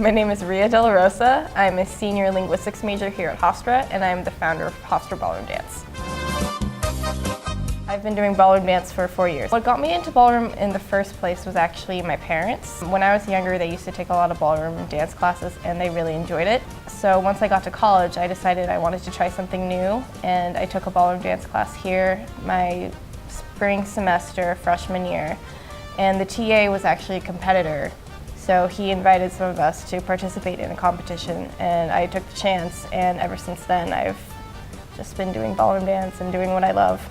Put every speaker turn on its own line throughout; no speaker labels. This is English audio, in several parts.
My name is Ria De La Rosa. I'm a senior linguistics major here at Hofstra, and I'm the founder of Hofstra Ballroom Dance. I've been doing ballroom dance for 4 years. What got me into ballroom in the first place was actually my parents. When I was younger, they used to take a lot of ballroom dance classes, and they really enjoyed it. So once I got to college, I decided I wanted to try something new, and I took a ballroom dance class here my spring semester, freshman year. And the TA was actually a competitor. So he invited some of us to participate in a competition, and I took the chance, and ever since then I've just been doing ballroom dance and doing what I love.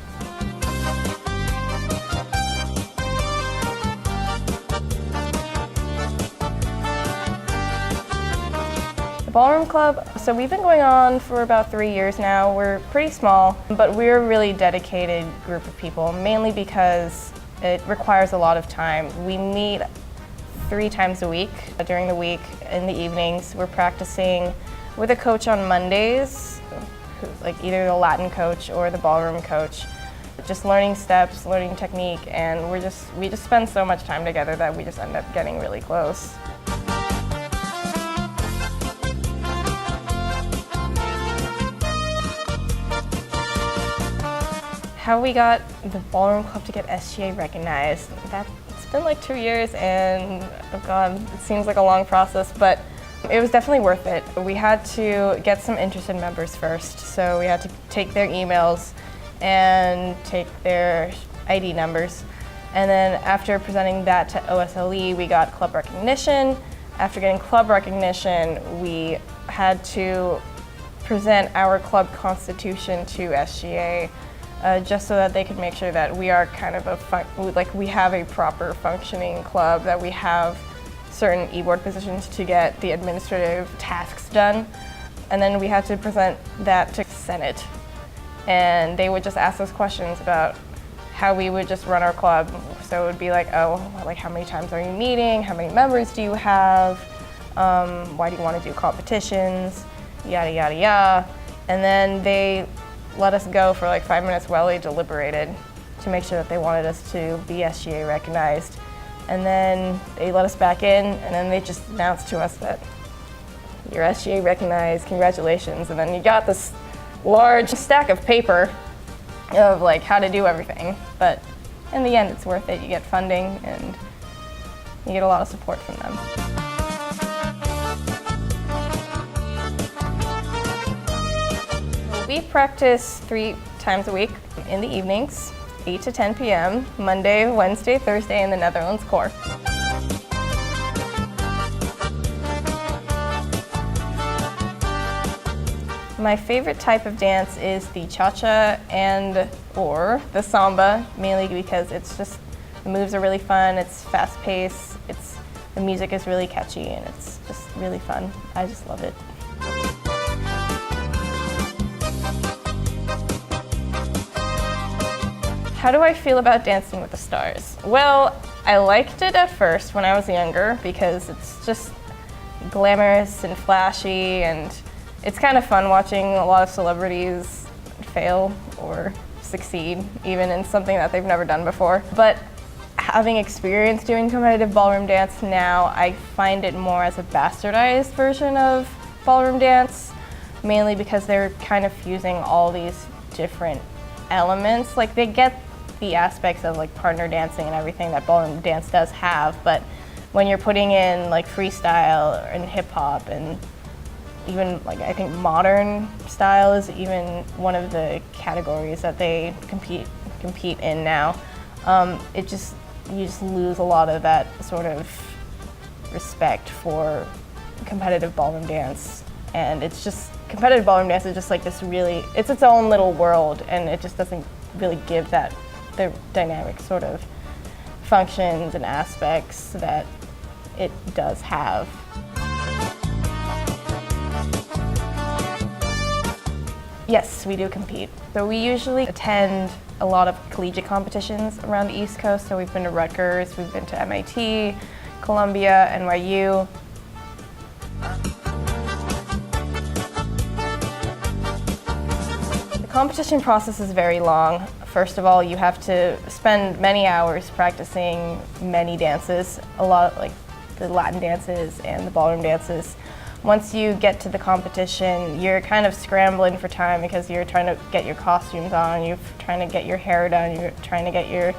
The Ballroom Club, so we've been going on for about 3 years now. We're pretty small, but we're a really dedicated group of people, mainly because it requires a lot of time. We meet 3 times a week. During the week, in the evenings, we're practicing with a coach on Mondays, like either the Latin coach or the ballroom coach. Just learning steps, learning technique, and we just spend so much time together that we just end up getting really close. How we got the Ballroom Club to get SGA recognized, it's been like 2 years, and oh God, it seems like a long process, but it was definitely worth it. We had to get some interested members first, so we had to take their emails and take their ID numbers. And then after presenting that to OSLE, we got club recognition. After getting club recognition, we had to present our club constitution to SGA. Just so that they could make sure that we are kind of we have a proper functioning club, that we have certain e-board positions to get the administrative tasks done. And then we had to present that to Senate. And they would just ask us questions about how we would just run our club. So it would be like, oh, like how many times are you meeting? How many members do you have? Why do you want to do competitions? Yada, yada, yada. And then they let us go for like 5 minutes while they deliberated to make sure that they wanted us to be SGA recognized. And then they let us back in, and then they just announced to us that you're SGA recognized, congratulations. And then you got this large stack of paper of like how to do everything. But in the end, it's worth it. You get funding and you get a lot of support from them. We practice 3 times a week in the evenings, 8 to 10 p.m., Monday, Wednesday, Thursday in the Netherlands core. My favorite type of dance is the cha-cha or the samba, mainly because it's just, the moves are really fun, it's fast-paced, the music is really catchy, and it's just really fun. I just love it. How do I feel about Dancing with the Stars? Well, I liked it at first when I was younger because it's just glamorous and flashy, and it's kind of fun watching a lot of celebrities fail or succeed, even in something that they've never done before. But having experience doing competitive ballroom dance now, I find it more as a bastardized version of ballroom dance, mainly because they're kind of fusing all these different elements. Like, they get the aspects of like partner dancing and everything that ballroom dance does have, but when you're putting in like freestyle and hip hop, and even like I think modern style is even one of the categories that they compete in now, you just lose a lot of that sort of respect for competitive ballroom dance. And it's just, competitive ballroom dance is just like this really, it's its own little world, and it just doesn't really give that the dynamic sort of functions and aspects that it does have. Yes, we do compete. So we usually attend a lot of collegiate competitions around the East Coast. So we've been to Rutgers, we've been to MIT, Columbia, NYU. The competition process is very long. First of all, you have to spend many hours practicing many dances. the Latin dances and the ballroom dances. Once you get to the competition, you're kind of scrambling for time because you're trying to get your costumes on, you're trying to get your hair done, you're trying to get your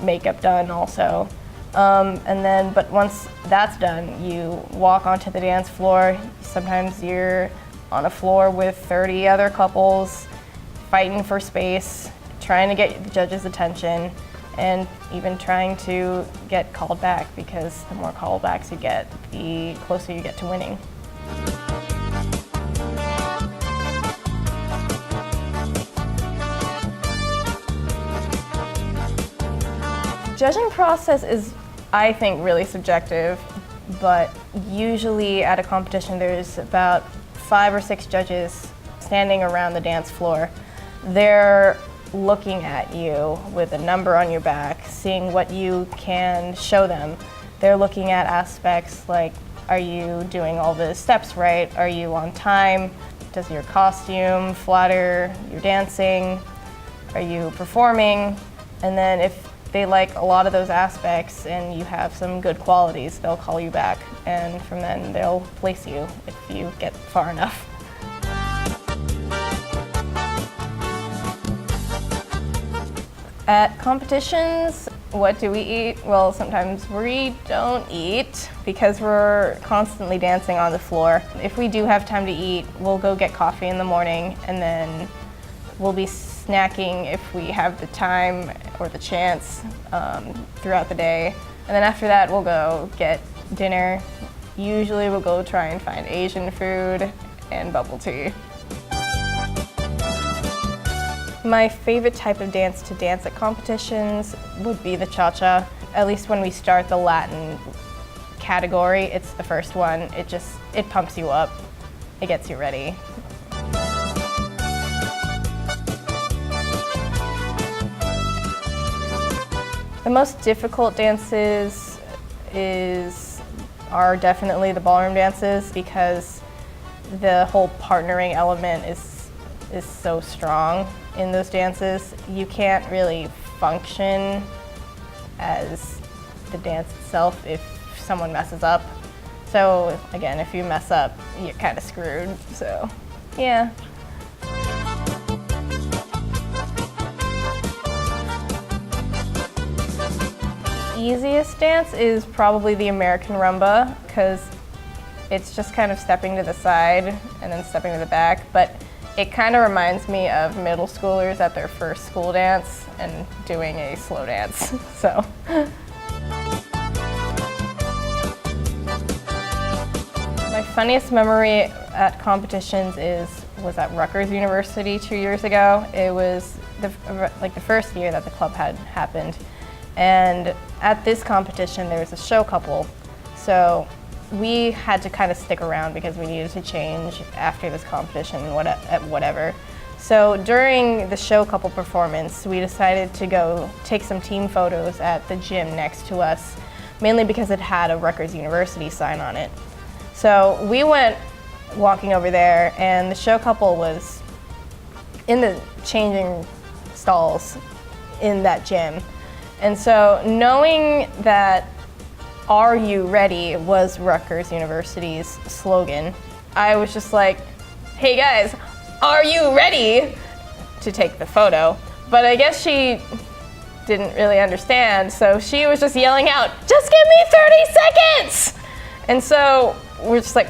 makeup done also. But once that's done, you walk onto the dance floor. Sometimes you're on a floor with 30 other couples, fighting for space, trying to get the judges' attention, and even trying to get called back, because the more callbacks you get, the closer you get to winning. Judging process is, I think, really subjective, but usually at a competition there's about 5 or 6 judges standing around the dance floor. They're looking at you with a number on your back, seeing what you can show them. They're looking at aspects like, are you doing all the steps right? Are you on time? Does your costume flatter your dancing? Are you performing? And then if they like a lot of those aspects and you have some good qualities, they'll call you back, and from then they'll place you if you get far enough. At competitions, what do we eat? Well, sometimes we don't eat because we're constantly dancing on the floor. If we do have time to eat, we'll go get coffee in the morning, and then we'll be snacking if we have the time or the chance throughout the day. And then after that, we'll go get dinner. Usually we'll go try and find Asian food and bubble tea. My favorite type of dance to dance at competitions would be the cha-cha. At least when we start the Latin category, it's the first one. It pumps you up. It gets you ready. The most difficult dances are definitely the ballroom dances, because the whole partnering element is so strong in those dances. You can't really function as the dance itself if someone messes up. So again, if you mess up, you're kind of screwed. So yeah. Easiest dance is probably the American rumba, because it's just kind of stepping to the side and then stepping to the back, but it kind of reminds me of middle schoolers at their first school dance and doing a slow dance. So. My funniest memory at competitions was at Rutgers University 2 years ago. It was the first year that the club had happened. And at this competition, there was a show couple. So we had to kind of stick around because we needed to change after this competition, whatever. So during the show couple performance, we decided to go take some team photos at the gym next to us, mainly because it had a Rutgers University sign on it. So we went walking over there, and the show couple was in the changing stalls in that gym. And so knowing that "Are you ready" was Rutgers University's slogan, I was just like, hey guys, are you ready to take the photo? But I guess she didn't really understand, so she was just yelling out, just give me 30 seconds! And so we're just like,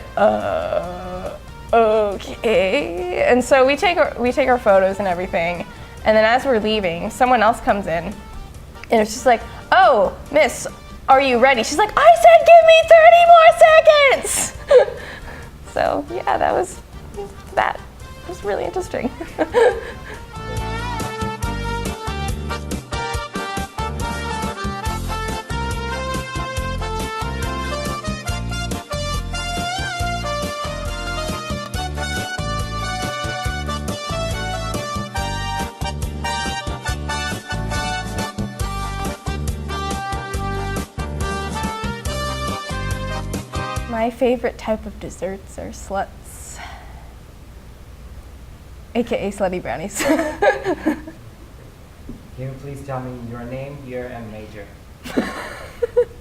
okay. And so we take our photos and everything, and then as we're leaving, someone else comes in, and it's just like, oh, miss, are you ready? She's like, I said give me 30 more seconds! So yeah, that was really interesting. My favorite type of desserts are sluts, aka slutty brownies.
Can you please tell me your name, year, and major?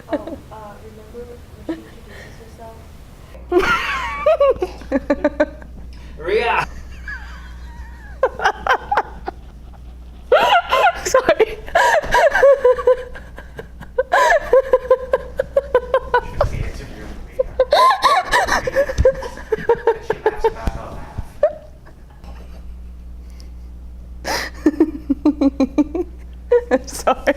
Remember when she
Sorry.